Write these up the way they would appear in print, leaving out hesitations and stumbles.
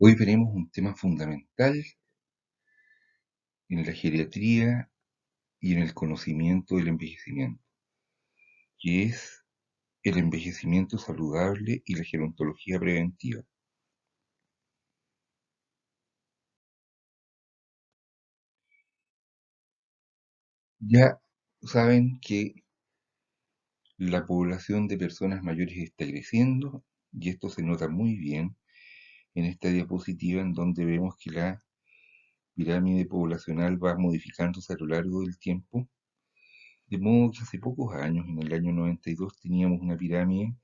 Hoy veremos un tema fundamental en la geriatría y en el conocimiento del envejecimiento, que es el envejecimiento saludable y la gerontología preventiva. Ya saben que la población de personas mayores está creciendo y esto se nota muy bien en esta diapositiva en donde vemos que la pirámide poblacional va modificándose a lo largo del tiempo, de modo que hace pocos años, en el año 92, teníamos una pirámide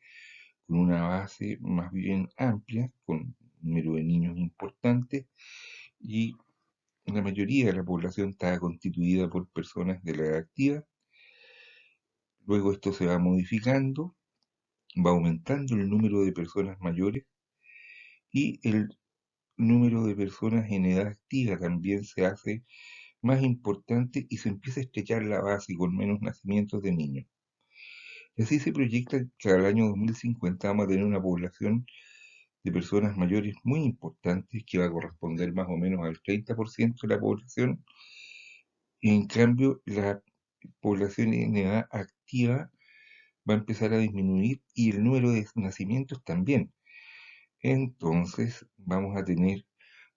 con una base más bien amplia, con un número de niños importante, y la mayoría de la población estaba constituida por personas de la edad activa. Luego esto se va modificando, va aumentando el número de personas mayores y el número de personas en edad activa también se hace más importante y se empieza a estrechar la base con menos nacimientos de niños. Y así se proyecta que al año 2050 vamos a tener una población de personas mayores muy importantes que va a corresponder más o menos al 30% de la población. Y en cambio, la población en edad activa va a empezar a disminuir y el número de nacimientos también. Entonces, vamos a tener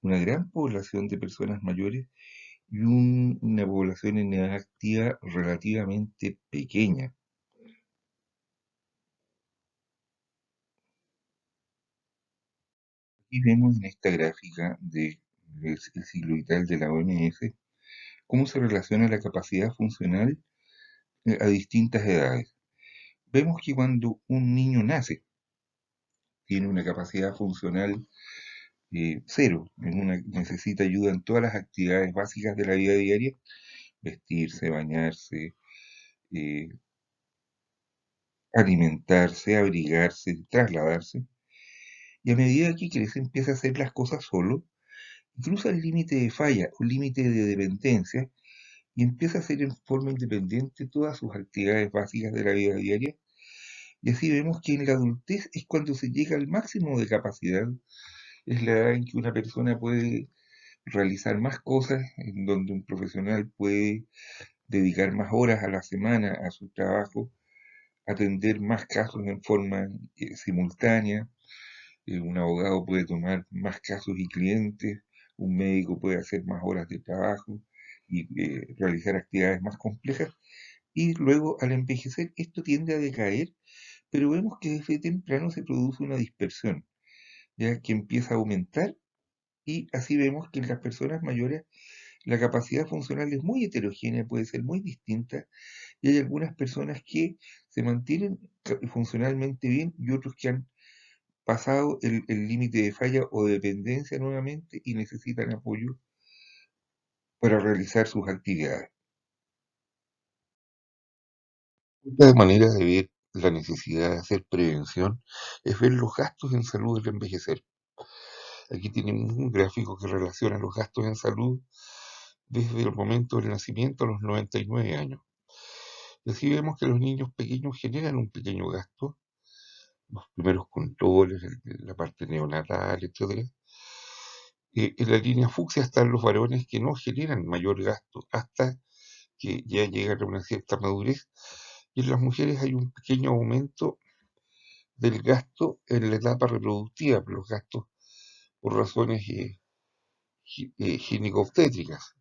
una gran población de personas mayores y una población en edad activa relativamente pequeña. Aquí vemos en esta gráfica del siglo vital de la OMS cómo se relaciona la capacidad funcional a distintas edades. Vemos que cuando un niño nace, tiene una capacidad funcional cero, necesita ayuda en todas las actividades básicas de la vida diaria, vestirse, bañarse, eh, alimentarse, abrigarse, trasladarse, y a medida que crece empieza a hacer las cosas solo, cruza el límite de falla, un límite de dependencia, y empieza a hacer en forma independiente todas sus actividades básicas de la vida diaria. Y así vemos que en la adultez es cuando se llega al máximo de capacidad, es la edad en que una persona puede realizar más cosas, en donde un profesional puede dedicar más horas a la semana a su trabajo, atender más casos en forma simultánea, un abogado puede tomar más casos y clientes, un médico puede hacer más horas de trabajo y realizar actividades más complejas. Y luego al envejecer esto tiende a decaer, pero vemos que desde temprano se produce una dispersión, ya que empieza a aumentar y así vemos que en las personas mayores la capacidad funcional es muy heterogénea, puede ser muy distinta y hay algunas personas que se mantienen funcionalmente bien y otros que han pasado el límite de falla o de dependencia nuevamente y necesitan apoyo para realizar sus actividades. Otra manera de ver la necesidad de hacer prevención es ver los gastos en salud del envejecer. Aquí tenemos un gráfico que relaciona los gastos en salud desde el momento del nacimiento a los 99 años. Y así vemos que los niños pequeños generan un pequeño gasto, los primeros controles, la parte neonatal, etcétera. En la línea fucsia están los varones que no generan mayor gasto hasta que ya llegan a una cierta madurez. Y en las mujeres hay un pequeño aumento del gasto en la etapa reproductiva, los gastos por razones ginecobstétricas.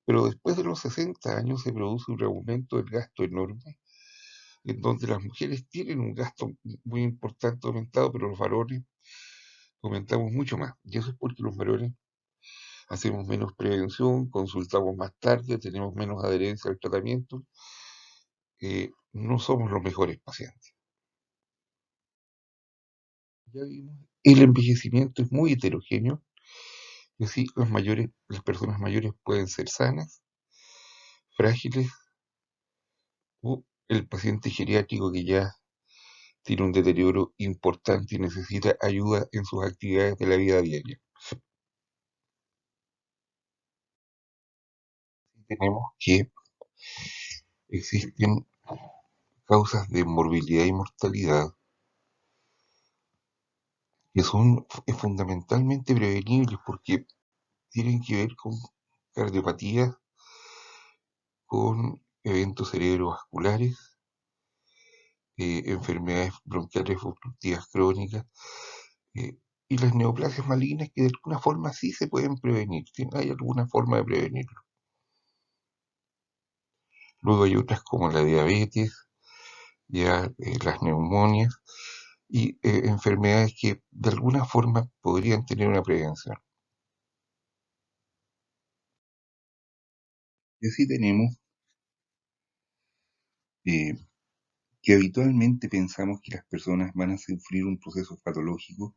Pero después de los 60 años se produce un aumento del gasto enorme, en donde las mujeres tienen un gasto muy importante aumentado, pero los varones aumentamos mucho más. Y eso es porque los varones hacemos menos prevención, consultamos más tarde, tenemos menos adherencia al tratamiento, no somos los mejores pacientes. Ya vimos, el envejecimiento es muy heterogéneo, y así las personas mayores pueden ser sanas, frágiles, o el paciente geriátrico que ya tiene un deterioro importante y necesita ayuda en sus actividades de la vida diaria. Tenemos que existen causas de morbilidad y mortalidad que son fundamentalmente prevenibles porque tienen que ver con cardiopatías, con eventos cerebrovasculares, enfermedades bronquiales obstructivas crónicas, eh, y las neoplasias malignas que de alguna forma sí se pueden prevenir, hay alguna forma de prevenirlo. Luego hay otras como la diabetes, ya las neumonias y enfermedades que de alguna forma podrían tener una prevención. Y así tenemos eh, que habitualmente pensamos que las personas van a sufrir un proceso patológico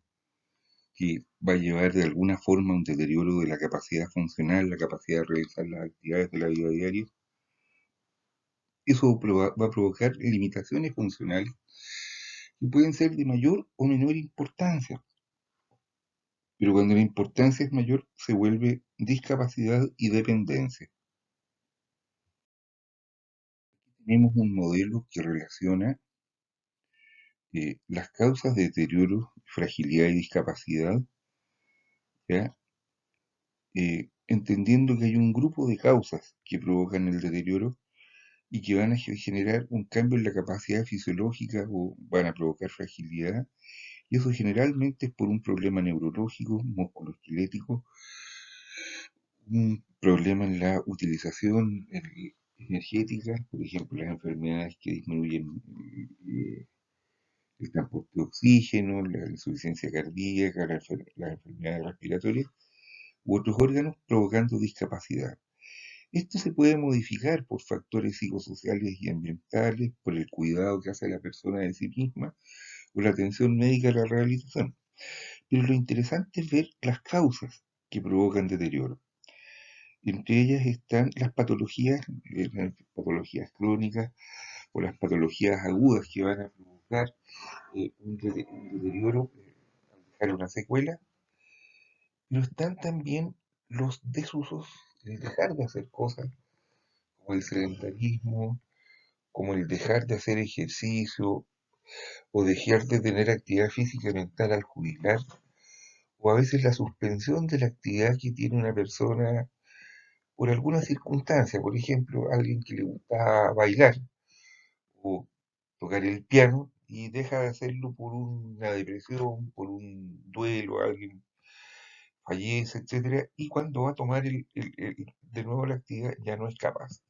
que va a llevar de alguna forma a un deterioro de la capacidad funcional, la capacidad de realizar las actividades de la vida diaria. Eso va a provocar limitaciones funcionales que pueden ser de mayor o menor importancia, pero cuando la importancia es mayor se vuelve discapacidad y dependencia. Tenemos un modelo que relaciona las causas de deterioro, fragilidad y discapacidad, ¿ya? Entendiendo que hay un grupo de causas que provocan el deterioro y que van a generar un cambio en la capacidad fisiológica o van a provocar fragilidad, y eso generalmente es por un problema neurológico, musculoesquelético, un problema en la utilización energética, por ejemplo, las enfermedades que disminuyen eh, el transporte de oxígeno, la insuficiencia cardíaca, las enfermedades respiratorias u otros órganos, provocando discapacidad. Esto se puede modificar por factores psicosociales y ambientales, por el cuidado que hace la persona de sí misma o la atención médica a la rehabilitación. Pero lo interesante es ver las causas que provocan deterioro. Entre ellas están las patologías crónicas o las patologías agudas que van a provocar un deterioro, dejar una secuela, pero están también los desusos, el dejar de hacer cosas, como el sedentarismo, como el dejar de hacer ejercicio o dejar de tener actividad física y mental al jubilar, o a veces la suspensión de la actividad que tiene una persona por alguna circunstancia, por ejemplo, alguien que le gusta bailar o tocar el piano y deja de hacerlo por una depresión, por un duelo, alguien fallece, etcétera, y cuando va a tomar de nuevo la actividad ya no es capaz.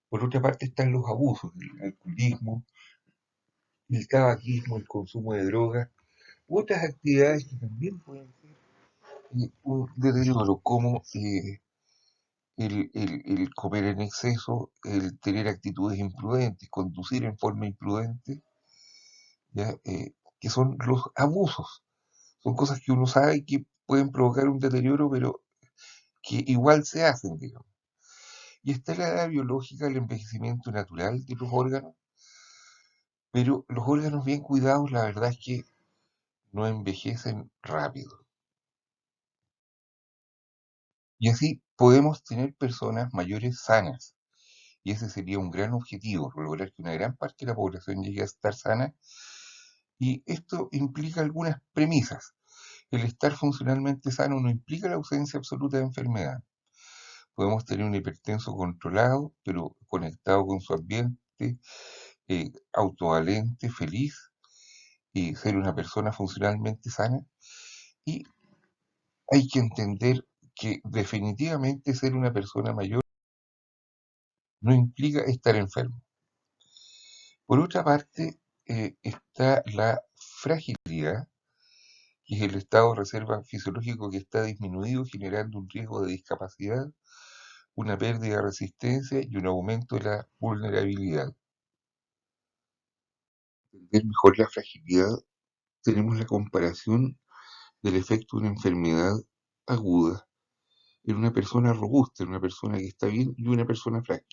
Por otra parte están los abusos, el alcoholismo, el tabaquismo, el consumo de drogas, u otras actividades que también pueden ser un deterioro, como el comer en exceso, el tener actitudes imprudentes, conducir en forma imprudente, ¿ya? Que son los abusos. Son cosas que uno sabe que pueden provocar un deterioro, pero que igual se hacen, digamos. Y está la edad biológica, el envejecimiento natural de los órganos, pero los órganos bien cuidados, la verdad es que no envejecen rápido. Y así podemos tener personas mayores sanas. Y ese sería un gran objetivo, lograr que una gran parte de la población llegue a estar sana. Y esto implica algunas premisas. El estar funcionalmente sano no implica la ausencia absoluta de enfermedad. Podemos tener un hipertenso controlado, pero conectado con su ambiente, autovalente, feliz, y ser una persona funcionalmente sana. Y hay que entender que definitivamente ser una persona mayor no implica estar enfermo. Por otra parte, está la fragilidad, que es el estado de reserva fisiológico que está disminuido, generando un riesgo de discapacidad, una pérdida de resistencia y un aumento de la vulnerabilidad. Para entender mejor la fragilidad, tenemos la comparación del efecto de una enfermedad aguda en una persona robusta, en una persona que está bien y una persona frágil.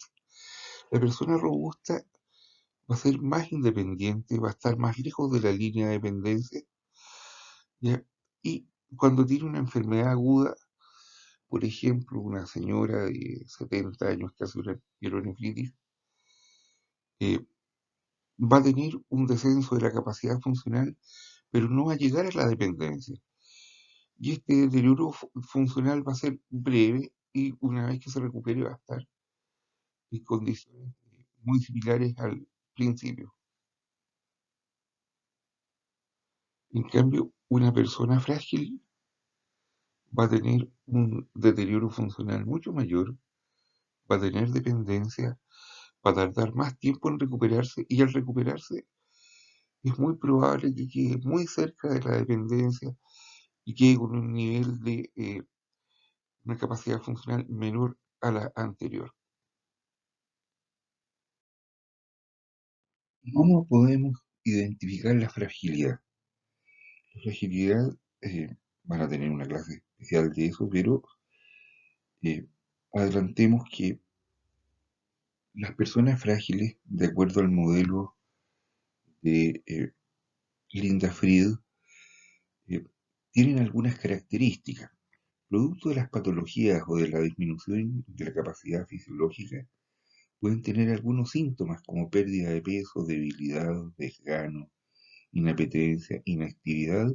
La persona robusta va a ser más independiente, va a estar más lejos de la línea de dependencia, ¿ya? Y cuando tiene una enfermedad aguda, por ejemplo, una señora de 70 años que hace una pielonefritis, eh, va a tener un descenso de la capacidad funcional, pero no va a llegar a la dependencia. Y este deterioro funcional va a ser breve y una vez que se recupere va a estar en condiciones muy similares al principio. En cambio, una persona frágil va a tener un deterioro funcional mucho mayor, va a tener dependencia, va a tardar más tiempo en recuperarse y al recuperarse es muy probable que quede muy cerca de la dependencia y quede con un nivel de una capacidad funcional menor a la anterior. ¿Cómo podemos identificar la fragilidad? La fragilidad, van a tener una clase especial de eso, pero eh, adelantemos que las personas frágiles, de acuerdo al modelo de Linda Fried, eh, tienen algunas características. Producto de las patologías o de la disminución de la capacidad fisiológica, pueden tener algunos síntomas como pérdida de peso, debilidad, desgano, inapetencia, inactividad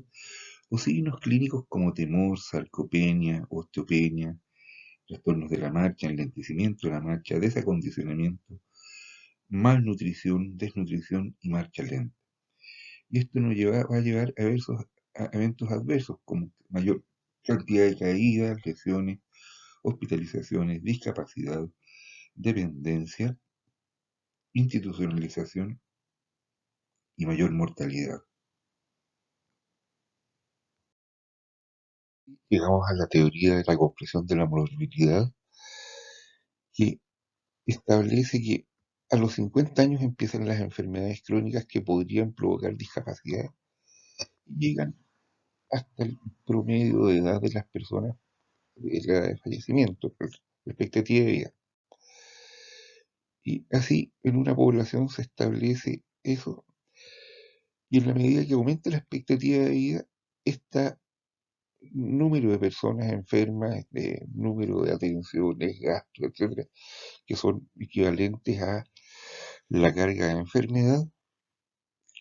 o signos clínicos como temor, sarcopenia, osteopenia, trastornos de la marcha, enlentecimiento de la marcha, desacondicionamiento, malnutrición, desnutrición y marcha lenta. Y esto va a llevar a eventos adversos como mayor cantidad de caídas, lesiones, hospitalizaciones, discapacidad, dependencia, institucionalización y mayor mortalidad. Llegamos a la teoría de la compresión de la morbilidad, que establece que a los 50 años empiezan las enfermedades crónicas que podrían provocar discapacidad y llegan hasta el promedio de edad de las personas, la edad de fallecimiento, la expectativa de vida. Y así en una población se establece eso, y en la medida que aumenta la expectativa de vida, este número de personas enfermas, de número de atenciones, gastos, etcétera, que son equivalentes a la carga de enfermedad,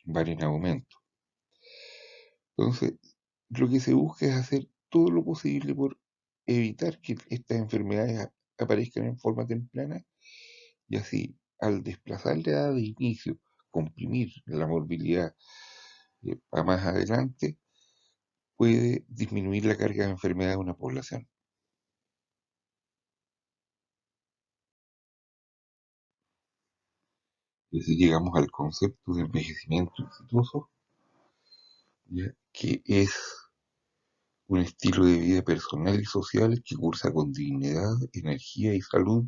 van en aumento. Entonces, lo que se busca es hacer todo lo posible por evitar que estas enfermedades aparezcan en forma temprana y así, al desplazar la edad de inicio, comprimir la morbilidad a más adelante, puede disminuir la carga de enfermedad de una población. Entonces llegamos al concepto de envejecimiento exitoso, ¿ya? Que es un estilo de vida personal y social que cursa con dignidad, energía y salud,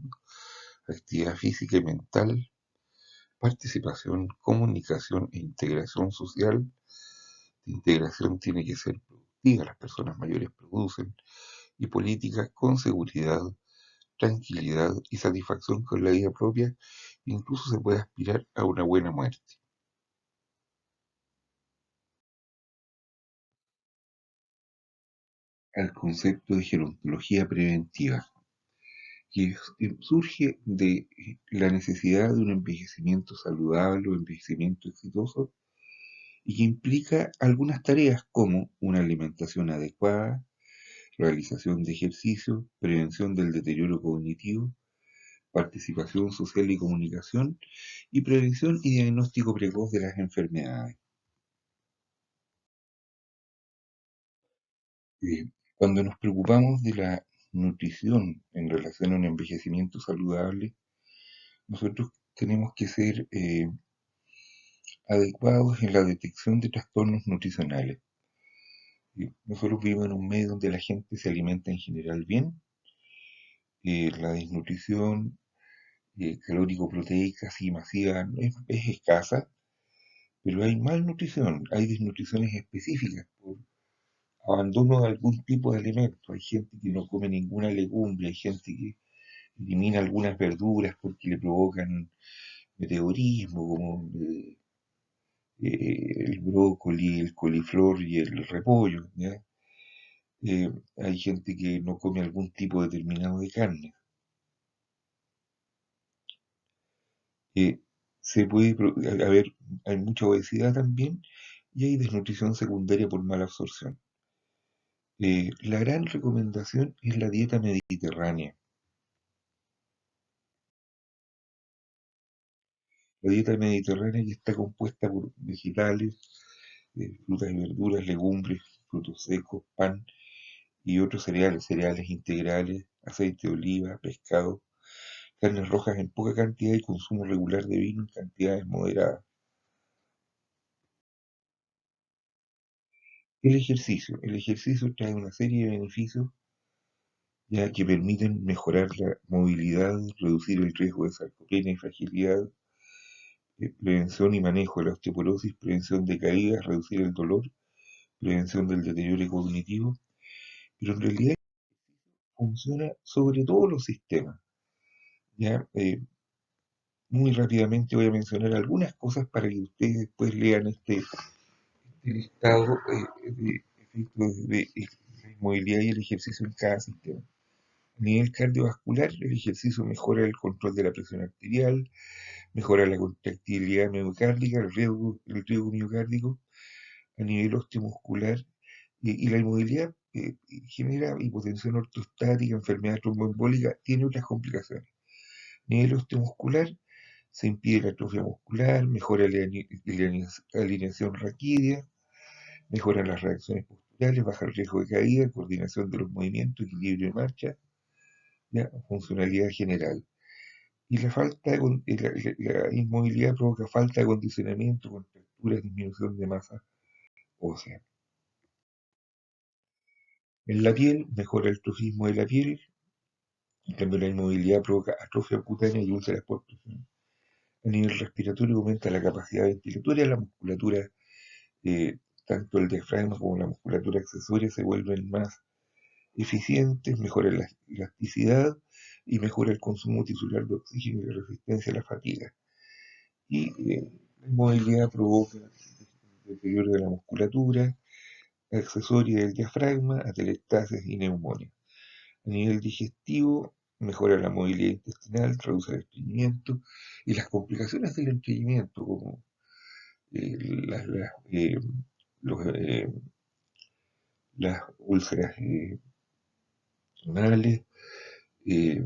actividad física y mental, participación, comunicación e integración social. La integración tiene que ser productiva, las personas mayores producen, y políticas con seguridad, tranquilidad y satisfacción con la vida propia, incluso se puede aspirar a una buena muerte. Al concepto de gerontología preventiva, que surge de la necesidad de un envejecimiento saludable o envejecimiento exitoso y que implica algunas tareas como una alimentación adecuada, realización de ejercicio, prevención del deterioro cognitivo, participación social y comunicación, y prevención y diagnóstico precoz de las enfermedades. Eh, Cuando nos preocupamos de la nutrición en relación a un envejecimiento saludable, nosotros tenemos que ser adecuados en la detección de trastornos nutricionales. Nosotros vivimos en un medio donde la gente se alimenta en general bien, la desnutrición calórico-proteica así masiva es escasa, pero hay malnutrición, hay desnutriciones específicas por abandono de algún tipo de alimento. Hay gente que no come ninguna legumbre, hay gente que elimina algunas verduras porque le provocan meteorismo, como el brócoli, el coliflor y el repollo, ¿ya? Hay gente que no come algún tipo determinado de carne. Eh, Se puede, hay mucha obesidad también, y hay desnutrición secundaria por mala absorción. La gran recomendación es la dieta mediterránea. La dieta mediterránea que está compuesta por vegetales, frutas y verduras, legumbres, frutos secos, pan y otros cereales, cereales integrales, aceite de oliva, pescado, carnes rojas en poca cantidad y consumo regular de vino en cantidades moderadas. El ejercicio trae una serie de beneficios ya que permiten mejorar la movilidad, reducir el riesgo de sarcopenia y fragilidad, prevención y manejo de la osteoporosis, prevención de caídas, reducir el dolor, prevención del deterioro cognitivo, pero en realidad funciona sobre todos los sistemas. Ya, muy rápidamente voy a mencionar algunas cosas para que ustedes después lean este listado de efectos de la inmovilidad y el ejercicio en cada sistema. A nivel cardiovascular, el ejercicio mejora el control de la presión arterial, mejora la contractilidad miocárdica, el riesgo miocárdico. A nivel osteomuscular, y la inmovilidad genera hipotensión ortostática, enfermedad tromboembólica, tiene otras complicaciones. A nivel osteomuscular, se impide la atrofia muscular, mejora la alineación raquídea, mejora las reacciones posturales, baja el riesgo de caída, coordinación de los movimientos, equilibrio de marcha, ya, funcionalidad general. Y la inmovilidad provoca falta de acondicionamiento, contracturas, disminución de masa ósea. En la piel, mejora el trofismo de la piel, en cambio la inmovilidad provoca atrofia cutánea y úlceras por presión. A nivel respiratorio aumenta la capacidad ventilatoria, la musculatura, eh, tanto el diafragma como la musculatura accesoria se vuelven más eficientes, mejora la elasticidad y mejora el consumo tisular de oxígeno y la resistencia a la fatiga. Y la inmovilidad provoca deterioro de la musculatura accesoria del diafragma, atelectasis y neumonía. A nivel digestivo, mejora la movilidad intestinal, reduce el estreñimiento y las complicaciones del estreñimiento, como eh, las, las, eh, los, las úlceras renales, eh,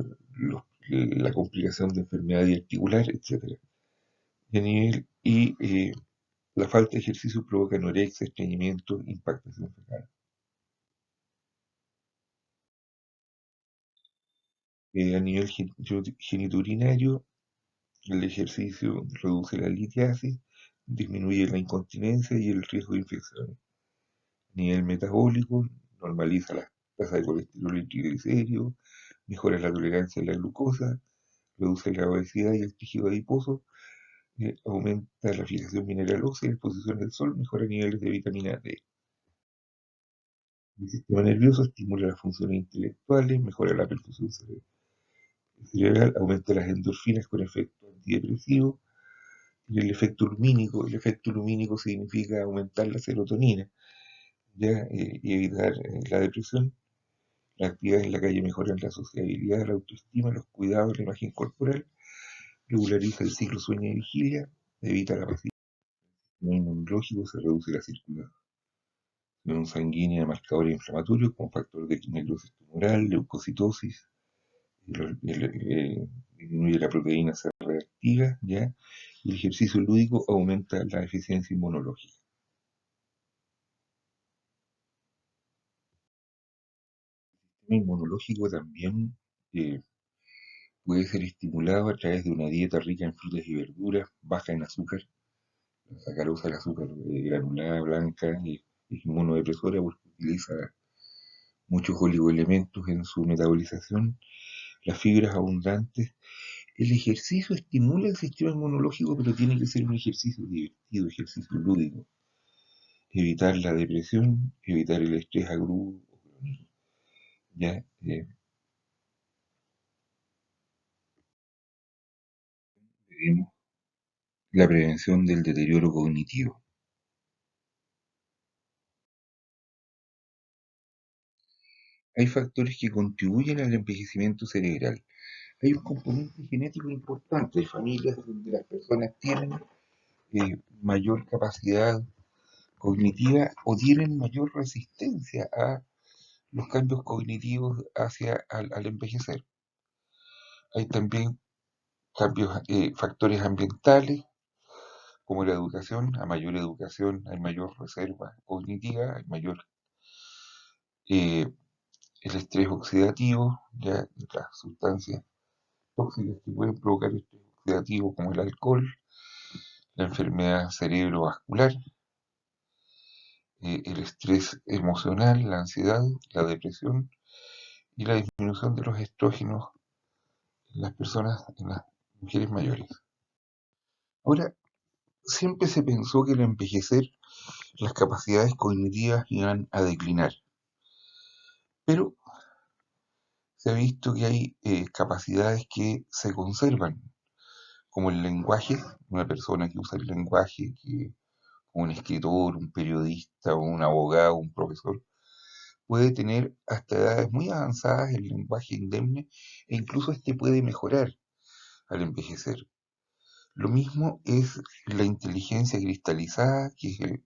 la complicación de enfermedad articular, etcétera. Y la falta de ejercicio provoca anorexia, estreñimiento, impactación fecal. A nivel genitourinario, el ejercicio reduce la litiasis, disminuye la incontinencia y el riesgo de infecciones. A nivel metabólico, normaliza las tasas de colesterol y triglicéridos, mejora la tolerancia a la glucosa, reduce la obesidad y el tejido adiposo, aumenta la fijación mineral ósea, la exposición al sol, mejora niveles de vitamina D. El sistema nervioso estimula las funciones intelectuales, mejora la perfusión cerebral, aumenta las endorfinas con efecto antidepresivo. Y el efecto lumínico significa aumentar la serotonina, ¿ya? Y evitar la depresión. Las actividades en la calle mejoran la sociabilidad, la autoestima, los cuidados, la imagen corporal, regulariza el ciclo sueño y vigilia, evita la pasividad inmunológico, se reduce la circulación sanguínea, marcadores inflamatorios como factor de necrosis tumoral, leucocitosis, disminuye la proteína C reactiva, ¿ya? Y el ejercicio lúdico aumenta la eficiencia inmunológica. El sistema inmunológico también eh, puede ser estimulado a través de una dieta rica en frutas y verduras, baja en azúcar. La sacarosa, el azúcar granulada, blanca, es inmunodepresora porque utiliza muchos oligoelementos en su metabolización. Las fibras abundantes. El ejercicio estimula el sistema inmunológico, pero tiene que ser un ejercicio divertido, ejercicio lúdico. Evitar la depresión, evitar el estrés agudo, ya, veremos la prevención del deterioro cognitivo. Hay factores que contribuyen al envejecimiento cerebral. Hay un componente genético importante. Hay familias donde las personas tienen mayor capacidad cognitiva o tienen mayor resistencia a los cambios cognitivos al envejecer. Hay también factores ambientales, como la educación. A mayor educación hay mayor reserva cognitiva, hay mayor eh, el estrés oxidativo, ya las sustancias tóxicas que pueden provocar estrés oxidativo, como el alcohol, la enfermedad cerebrovascular, el estrés emocional, la ansiedad, la depresión y la disminución de los estrógenos en las personas, en las mujeres mayores. Ahora, siempre se pensó que al envejecer las capacidades cognitivas iban a declinar, pero se ha visto que hay capacidades que se conservan, como el lenguaje. Una persona que usa el lenguaje, que un escritor, un periodista, un abogado, un profesor, puede tener hasta edades muy avanzadas el lenguaje indemne e incluso este puede mejorar al envejecer. Lo mismo es la inteligencia cristalizada, que es el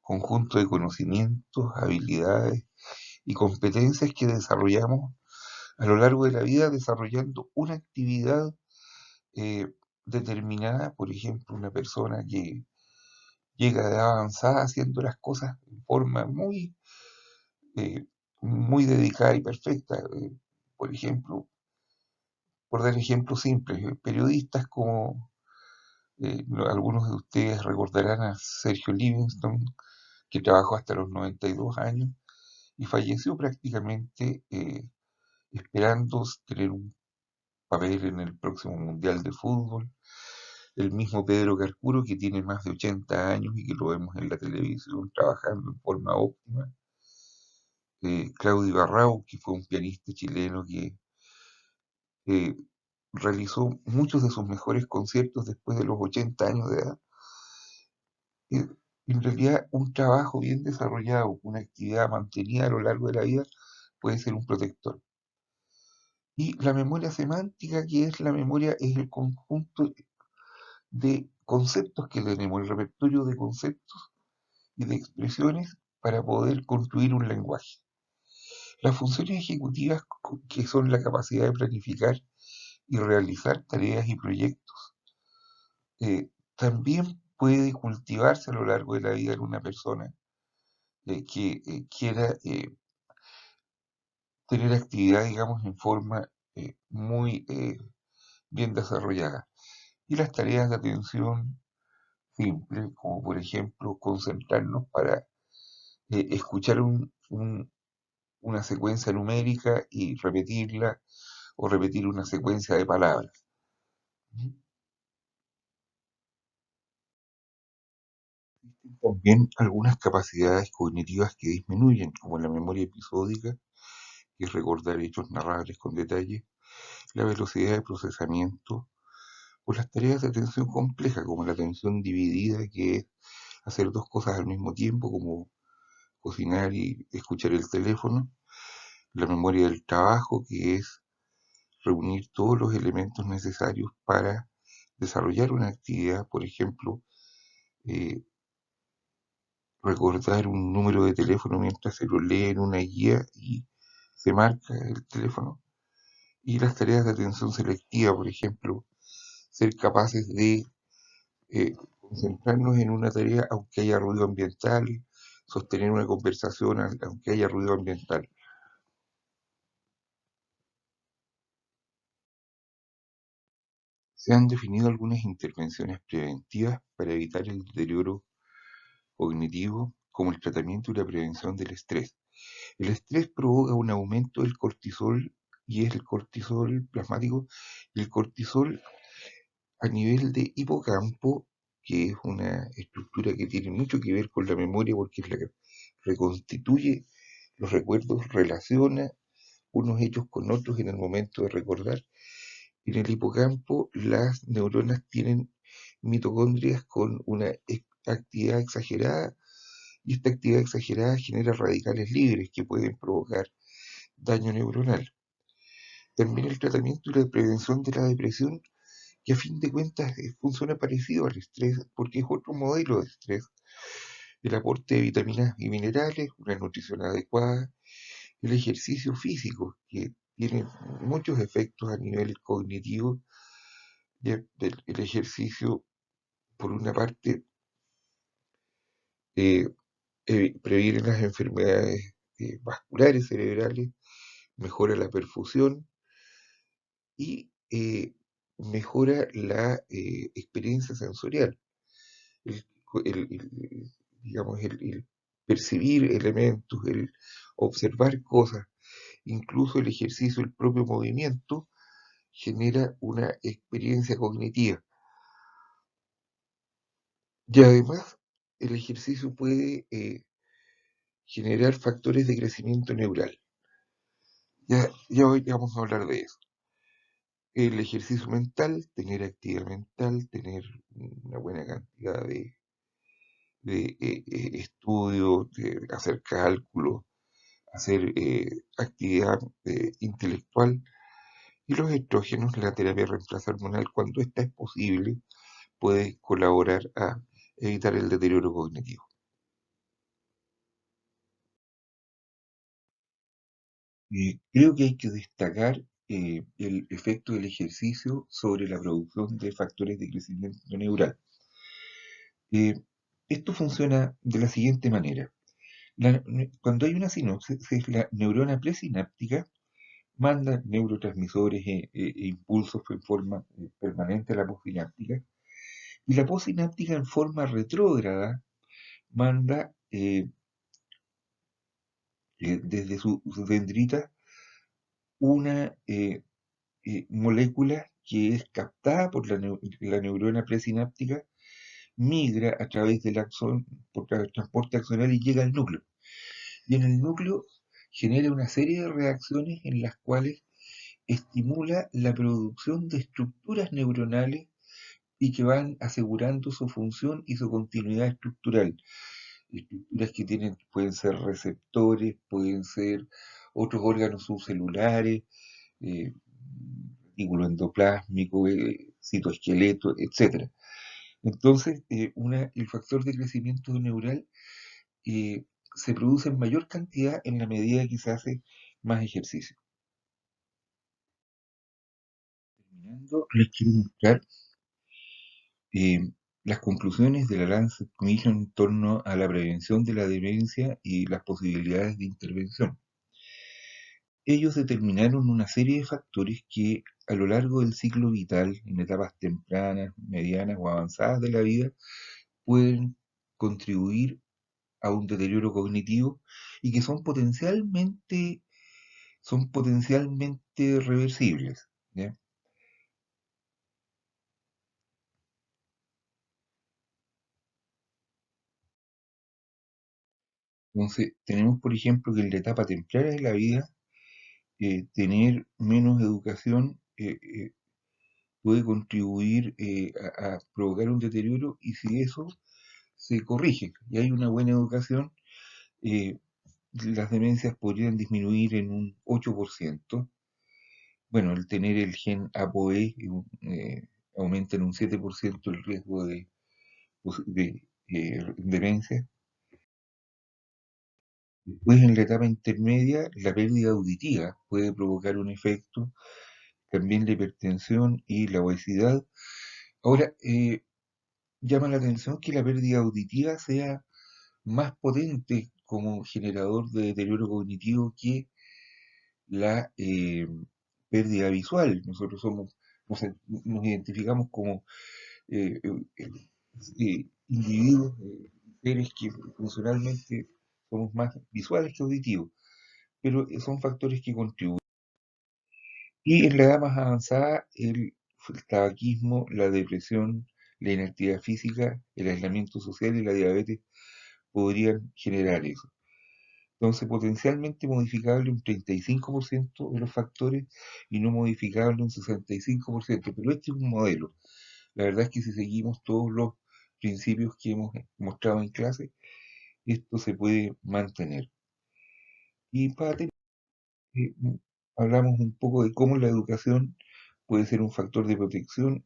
conjunto de conocimientos, habilidades y competencias que desarrollamos a lo largo de la vida desarrollando una actividad eh, determinada. Por ejemplo, una persona que llega a edad avanzada haciendo las cosas de forma eh, muy dedicada y perfecta. Por ejemplo, por dar ejemplos simples, periodistas como algunos de ustedes recordarán a Sergio Livingston, que trabajó hasta los 92 años y falleció prácticamente esperando tener un papel en el próximo Mundial de Fútbol. El mismo Pedro Carcuro, que tiene más de 80 años y que lo vemos en la televisión trabajando en forma óptima. Claudio Barrao, que fue un pianista chileno que eh, realizó muchos de sus mejores conciertos después de los 80 años de edad. Eh, en realidad, un trabajo bien desarrollado, una actividad mantenida a lo largo de la vida, puede ser un protector. Y la memoria semántica, que es la memoria, es el conjunto de conceptos que tenemos, el repertorio de conceptos y de expresiones para poder construir un lenguaje. Las funciones ejecutivas, que son la capacidad de planificar y realizar tareas y proyectos, también puede cultivarse a lo largo de la vida en una persona que quiera tener actividad, digamos, en forma muy bien desarrollada. Y las tareas de atención simple, como por ejemplo concentrarnos para escuchar una secuencia numérica y repetirla, o repetir una secuencia de palabras. También algunas capacidades cognitivas que disminuyen, como la memoria episódica, que es recordar hechos narrables con detalle, la velocidad de procesamiento, o las tareas de atención compleja, como la atención dividida, que es hacer dos cosas al mismo tiempo, como cocinar y escuchar el teléfono, la memoria del trabajo, que es reunir todos los elementos necesarios para desarrollar una actividad. Por ejemplo, eh, recordar un número de teléfono mientras se lo lee en una guía y se marca el teléfono. Y las tareas de atención selectiva, por ejemplo, ser capaces de concentrarnos en una tarea aunque haya ruido ambiental, sostener una conversación aunque haya ruido ambiental. Se han definido algunas intervenciones preventivas para evitar el deterioro cognitivo, como el tratamiento y la prevención del estrés. El estrés provoca un aumento del cortisol, y es el cortisol plasmático, y el cortisol a nivel de hipocampo, que es una estructura que tiene mucho que ver con la memoria porque es la que reconstituye los recuerdos, relaciona unos hechos con otros en el momento de recordar. En el hipocampo las neuronas tienen mitocondrias con una actividad exagerada, y esta actividad exagerada genera radicales libres que pueden provocar daño neuronal. También el tratamiento y la prevención de la depresión, que a fin de cuentas funciona parecido al estrés, porque es otro modelo de estrés, el aporte de vitaminas y minerales, una nutrición adecuada, el ejercicio físico, que tiene muchos efectos a nivel cognitivo. Ya el ejercicio, por una parte, eh, previene las enfermedades vasculares cerebrales, mejora la perfusión y mejora la experiencia sensorial. El, digamos, el percibir elementos, el observar cosas, incluso el ejercicio, el propio movimiento, genera una experiencia cognitiva. Y además, el ejercicio puede generar factores de crecimiento neural. Ya hoy vamos a hablar de eso. El ejercicio mental, tener actividad mental, tener una buena cantidad de estudio, de hacer cálculos, hacer actividad intelectual. Y los estrógenos, la terapia de reemplazo hormonal, cuando esta es posible, puede colaborar a evitar el deterioro cognitivo. Creo que hay que destacar el efecto del ejercicio sobre la producción de factores de crecimiento neural. Eh, Esto funciona de la siguiente manera. Cuando hay una sinapsis, la neurona presináptica manda neurotransmisores e impulsos en forma permanente a la postsináptica, y la postsináptica en forma retrógrada manda desde sus dendritas una molécula que es captada por la neurona presináptica, migra a través del axón, por transporte axonal y llega al núcleo. Y en el núcleo genera una serie de reacciones en las cuales estimula la producción de estructuras neuronales y que van asegurando su función y su continuidad estructural. Estructuras que pueden ser receptores, pueden ser otros órganos subcelulares, eh, retículo endoplásmico, citoesqueleto, etcétera. Entonces, el factor de crecimiento neural eh, se produce en mayor cantidad en la medida que se hace más ejercicio. Terminando, les quiero mostrar eh, las conclusiones de la Lancet Commission en torno a la prevención de la demencia y las posibilidades de intervención. Ellos determinaron una serie de factores que a lo largo del ciclo vital, en etapas tempranas, medianas o avanzadas de la vida, pueden contribuir a un deterioro cognitivo y que son potencialmente reversibles. ¿Ya? Entonces, tenemos, por ejemplo, que en la etapa temprana de la vida, tener menos educación puede contribuir a provocar un deterioro, y si eso se corrige y hay una buena educación, eh, las demencias podrían disminuir en un 8%. Bueno, el tener el gen ApoE aumenta en un 7% el riesgo de demencia. Después, en la etapa intermedia, la pérdida auditiva puede provocar un efecto, también la hipertensión y la obesidad. Ahora, llama la atención que la pérdida auditiva sea más potente como generador de deterioro cognitivo que la pérdida visual. Nosotros nos identificamos como eh, eh, individuos, seres que funcionalmente somos más visuales que auditivos, pero son factores que contribuyen. Y en la edad más avanzada, el tabaquismo, la depresión, la inactividad física, el aislamiento social y la diabetes podrían generar eso. Entonces, potencialmente modificable un 35% de los factores y no modificable un 65%. Pero este es un modelo. La verdad es que si seguimos todos los principios que hemos mostrado en clase, esto se puede mantener. Y para terminar, hablamos un poco de cómo la educación puede ser un factor de protección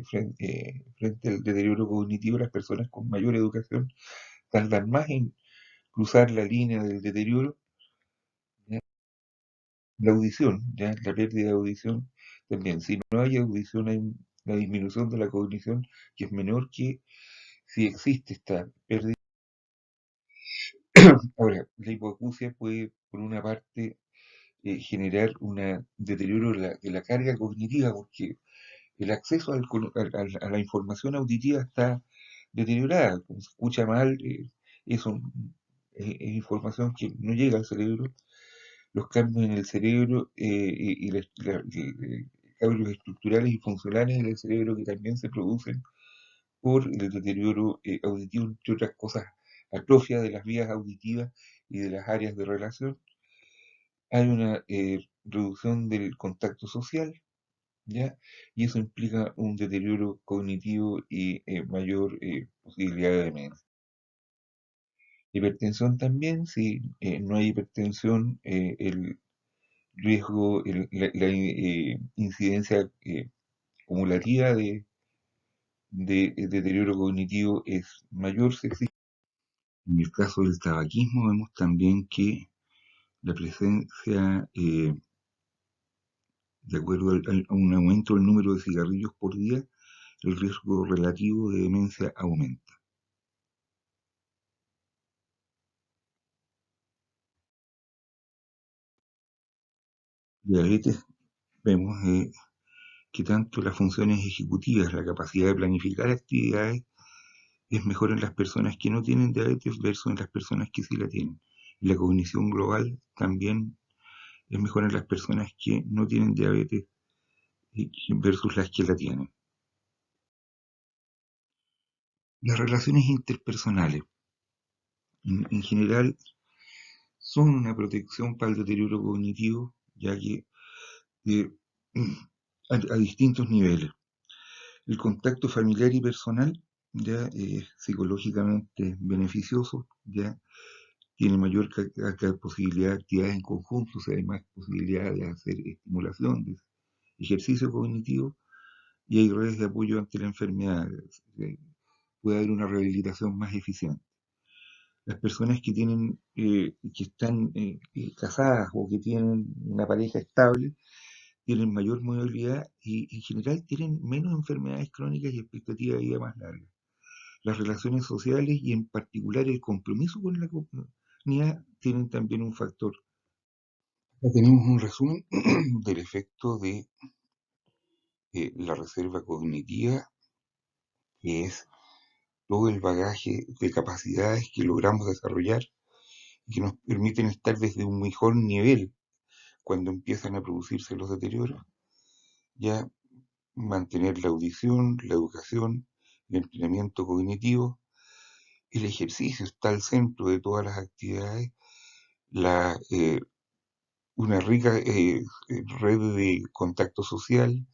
frente al deterioro cognitivo de las personas con mayor educación. tardan más en cruzar la línea del deterioro. ¿Ya? La audición, ¿ya? La pérdida de audición también. Si no hay audición, hay una disminución de la cognición que es menor que si existe esta pérdida. Ahora, la hipoacusia puede, por una parte, generar un deterioro de la carga cognitiva, porque el acceso a la información auditiva está deteriorada. Como se escucha mal, es información que no llega al cerebro. Los cambios en el cerebro cambios estructurales y funcionales en el cerebro que también se producen por el deterioro auditivo, entre otras cosas, atrofia de las vías auditivas y de las áreas de relación. Hay una reducción del contacto social, ¿ya? Y eso implica un deterioro cognitivo y mayor posibilidad de demencia. Hipertensión también, si no hay hipertensión, el riesgo, incidencia acumulativa de deterioro cognitivo es mayor si existe. En el caso del tabaquismo vemos también que la presencia, de acuerdo a un aumento del número de cigarrillos por día, el riesgo relativo de demencia aumenta. Diabetes, vemos que tanto las funciones ejecutivas, la capacidad de planificar actividades, es mejor en las personas que no tienen diabetes versus en las personas que sí la tienen. Y la cognición global también es mejor en las personas que no tienen diabetes versus las que la tienen. Las relaciones interpersonales, en general, son una protección para el deterioro cognitivo, ya que eh, a distintos niveles. El contacto familiar y personal ya es psicológicamente beneficioso, ya tiene mayor posibilidad de actividades en conjunto, o sea, hay más posibilidad de hacer estimulación, de ejercicio cognitivo, y hay redes de apoyo ante la enfermedad. Puede haber una rehabilitación más eficiente. Las personas que tienen, que están casadas o que tienen una pareja estable, tienen mayor movilidad y en general tienen menos enfermedades crónicas y expectativa de vida más larga. Las relaciones sociales y en particular el compromiso con la comunidad tienen también un factor. Acá tenemos un resumen del efecto de la reserva cognitiva, que es todo el bagaje de capacidades que logramos desarrollar y que nos permiten estar desde un mejor nivel cuando empiezan a producirse los deterioros, ya mantener la audición, la educación, el entrenamiento cognitivo, el ejercicio está al centro de todas las actividades, la, una rica red de contacto social,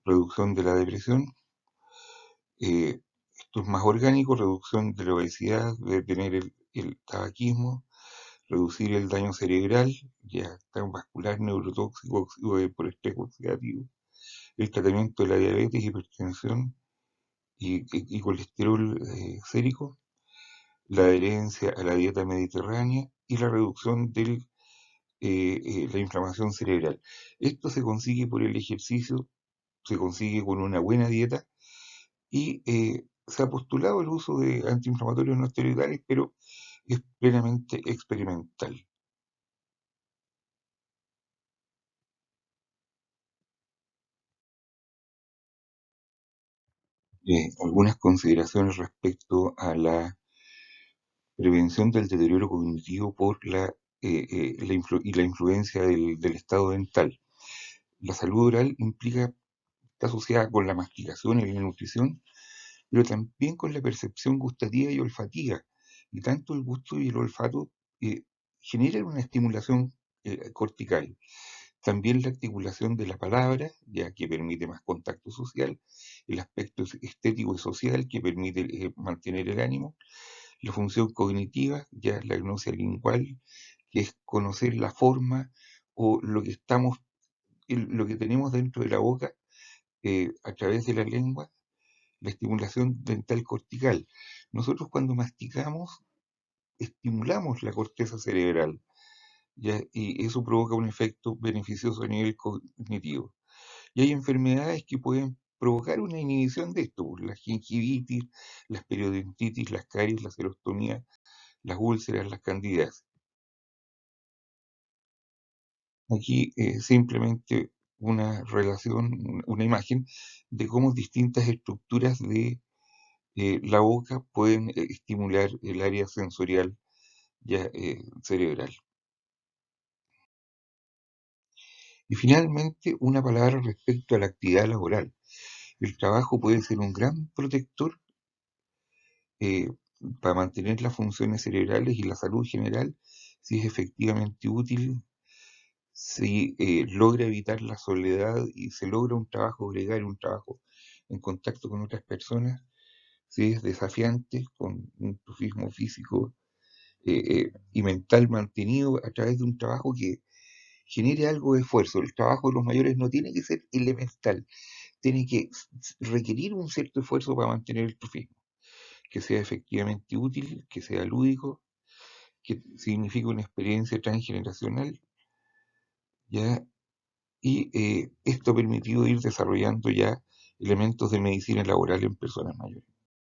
reducción de la depresión, esto es más orgánico, reducción de la obesidad, de tener el tabaquismo, reducir el daño cerebral, ya vascular, neurotóxico, por estrés oxidativo, el tratamiento de la diabetes, hipertensión y colesterol sérico, la adherencia a la dieta mediterránea y la reducción de la inflamación cerebral. Esto se consigue por el ejercicio, se consigue con una buena dieta y se ha postulado el uso de antiinflamatorios no esteroidales, pero es plenamente experimental. Algunas consideraciones respecto a la prevención del deterioro cognitivo por y la influencia del estado dental. La salud oral implica, está asociada con la masticación y la nutrición, pero también con la percepción gustativa y olfativa. Y tanto el gusto y el olfato eh, generan una estimulación cortical. También la articulación de la palabra, ya que permite más contacto social, el aspecto estético y social que permite mantener el ánimo, la función cognitiva, ya la gnosia lingual, que es conocer la forma o lo que estamos, lo que tenemos dentro de la boca a través de la lengua, la estimulación dental cortical. Nosotros cuando masticamos estimulamos la corteza cerebral, ¿ya? Y eso provoca un efecto beneficioso a nivel cognitivo. Y hay enfermedades que pueden provocar una inhibición de esto, pues, la gingivitis, las periodontitis, las caries, la serostomía, las úlceras, las candidiasis. Aquí simplemente una relación, una imagen de cómo distintas estructuras de la boca pueden estimular el área sensorial ya cerebral. Y finalmente, una palabra respecto a la actividad laboral. El trabajo puede ser un gran protector eh, para mantener las funciones cerebrales y la salud general si es efectivamente útil, si logra evitar la soledad y se logra un trabajo gregario, un trabajo en contacto con otras personas, si es desafiante, con un sufismo físico y mental mantenido a través de un trabajo que genere algo de esfuerzo. El trabajo de los mayores no tiene que ser elemental, tiene que requerir un cierto esfuerzo para mantener el sufismo, que sea efectivamente útil, que sea lúdico, que signifique una experiencia transgeneracional, ¿ya? Y esto ha permitido ir desarrollando ya elementos de medicina laboral en personas mayores.